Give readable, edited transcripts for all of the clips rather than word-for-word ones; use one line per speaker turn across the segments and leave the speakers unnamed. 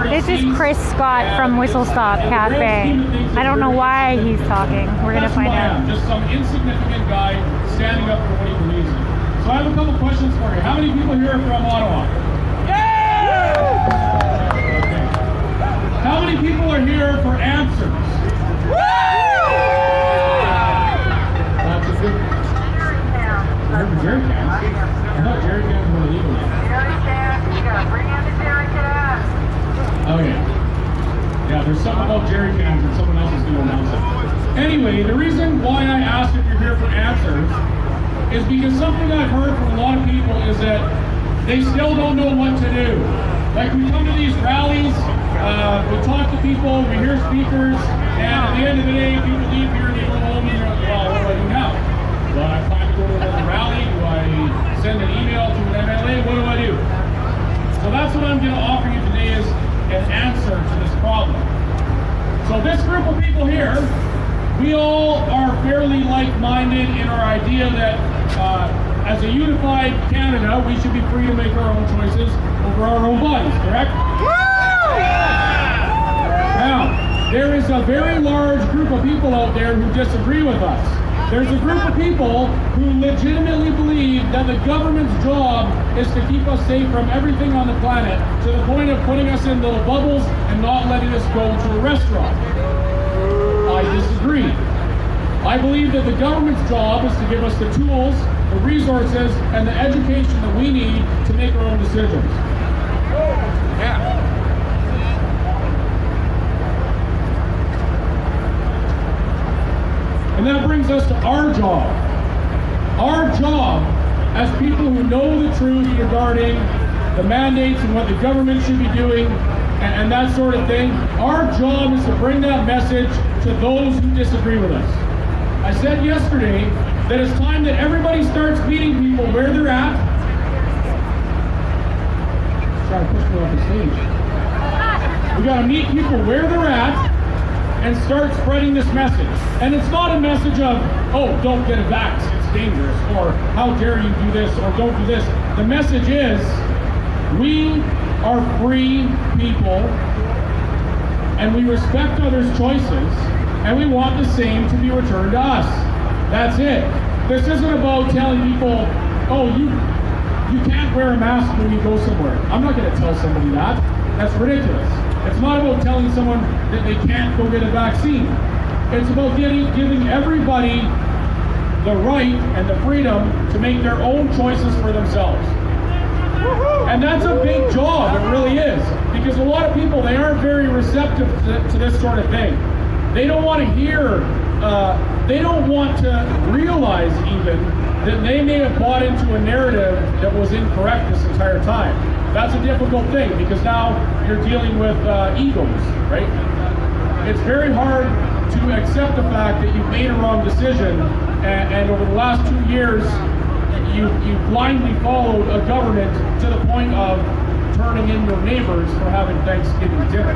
This is Chris Scott from Whistle Stop Café. I don't know why he's talking. We're going to find out.
Just some insignificant guy standing up for what he believes in. So I have a couple questions for you. How many people here are from Ottawa? Yeah! Okay. How many people are here for answers? That's a good... Jerry cans? I thought Jerry cans were illegal.
Jerry cans, you gotta bring in the Jerry cans.
Okay. Yeah, there's something about jerry cans and someone else is going to announce it. Anyway, the reason why I asked if you're here for answers is because something I've heard from a lot of people is that they still don't know what to do. Like, we come to these rallies, we talk to people, we hear speakers, and at the end of the day, people leave here and they go home and they're like, well, what do I do now? Do I plan to go to another rally? Do I send an email to an MLA? What do I do? So that's what I'm going to offer you today is an answer to this problem. So this group of people here, we all are fairly like-minded in our idea that as a unified Canada, we should be free to make our own choices over our own bodies, correct? Now, there is a very large group of people out there who disagree with us. There's a group of people who legitimately believe that the government's job is to keep us safe from everything on the planet, to the point of putting us in little bubbles and not letting us go to a restaurant. I disagree. I believe that the government's job is to give us the tools, the resources, and the education that we need to make our own decisions. Yeah. And that brings us to our job. Our job as people who know the truth regarding the mandates and what the government should be doing and that sort of thing, our job is to bring that message to those who disagree with us. I said yesterday that it's time that everybody starts meeting people where they're at. Try to push me off the stage. We got to meet people where they're at and start spreading this message. And it's not a message of, oh, don't get a vax, it's dangerous, or how dare you do this, or don't do this. The message is, we are free people, and we respect others' choices, and we want the same to be returned to us. That's it. This isn't about telling people, oh, you can't wear a mask when you go somewhere. I'm not going to tell somebody that. That's ridiculous. It's not about telling someone that they can't go get a vaccine. It's about giving everybody the right and the freedom to make their own choices for themselves. And that's a big job, it really is. Because a lot of people, they aren't very receptive to this sort of thing. They don't want to hear, they don't want to realize even that they may have bought into a narrative that was incorrect this entire time. That's a difficult thing because now you're dealing with egos, right? It's very hard to accept the fact that you've made a wrong decision and over the last 2 years you blindly followed a government to the point of turning in your neighbors for having Thanksgiving dinner.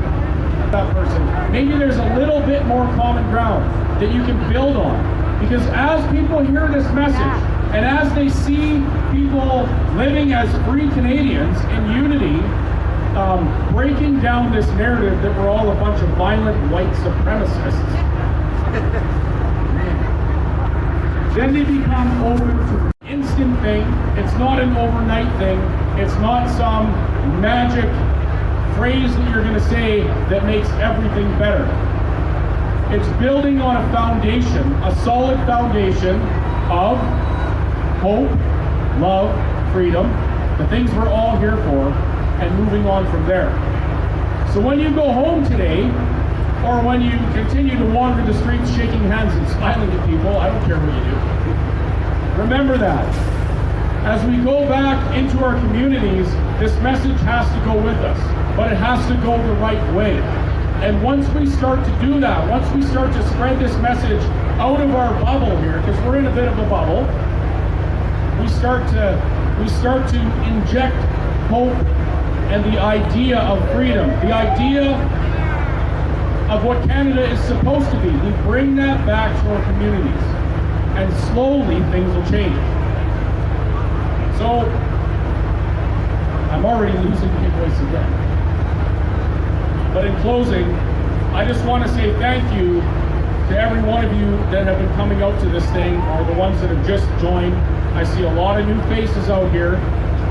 That person. Maybe there's a little bit more common ground that you can build on. Because as people hear this message, and as they see people living as free Canadians in unity, breaking down this narrative that we're all a bunch of violent white supremacists, then they become open to an instant thing. It's not an overnight thing. It's not some magic phrase that you're going to say that makes everything better. It's building on a foundation, a solid foundation of hope, love, freedom, the things we're all here for, and moving on from there. So when you go home today, or when you continue to wander the streets shaking hands and smiling at people, I don't care what you do, remember that. As we go back into our communities, this message has to go with us, but it has to go the right way. And once we start to do that, once we start to spread this message out of our bubble here, because we're in a bit of a bubble, we start to inject hope and the idea of freedom, the idea of what Canada is supposed to be. We bring that back to our communities, and slowly things will change. So, I'm already losing my voice again. But in closing, I just want to say thank you to every one of you that have been coming out to this thing, or the ones that have just joined. I see a lot of new faces out here.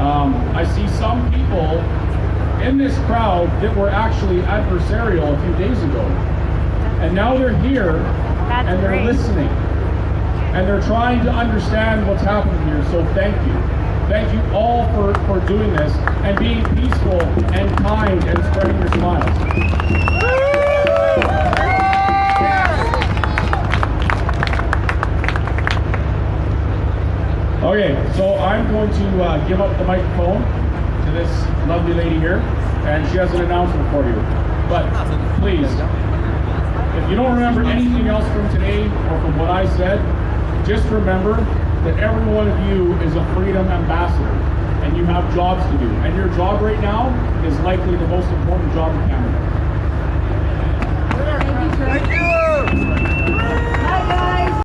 I see some people in this crowd that were actually adversarial a few days ago. And now they're here and they're listening. And they're trying to understand what's happening here. So thank you. Thank you all for doing this and being peaceful and kind and spreading your smiles. Okay, so I'm going to give up the microphone to this lovely lady here, and she has an announcement for you. But please, if you don't remember anything else from today or from what I said, just remember that every one of you is a freedom ambassador, and you have jobs to do. And your job right now is likely the most important job in Canada.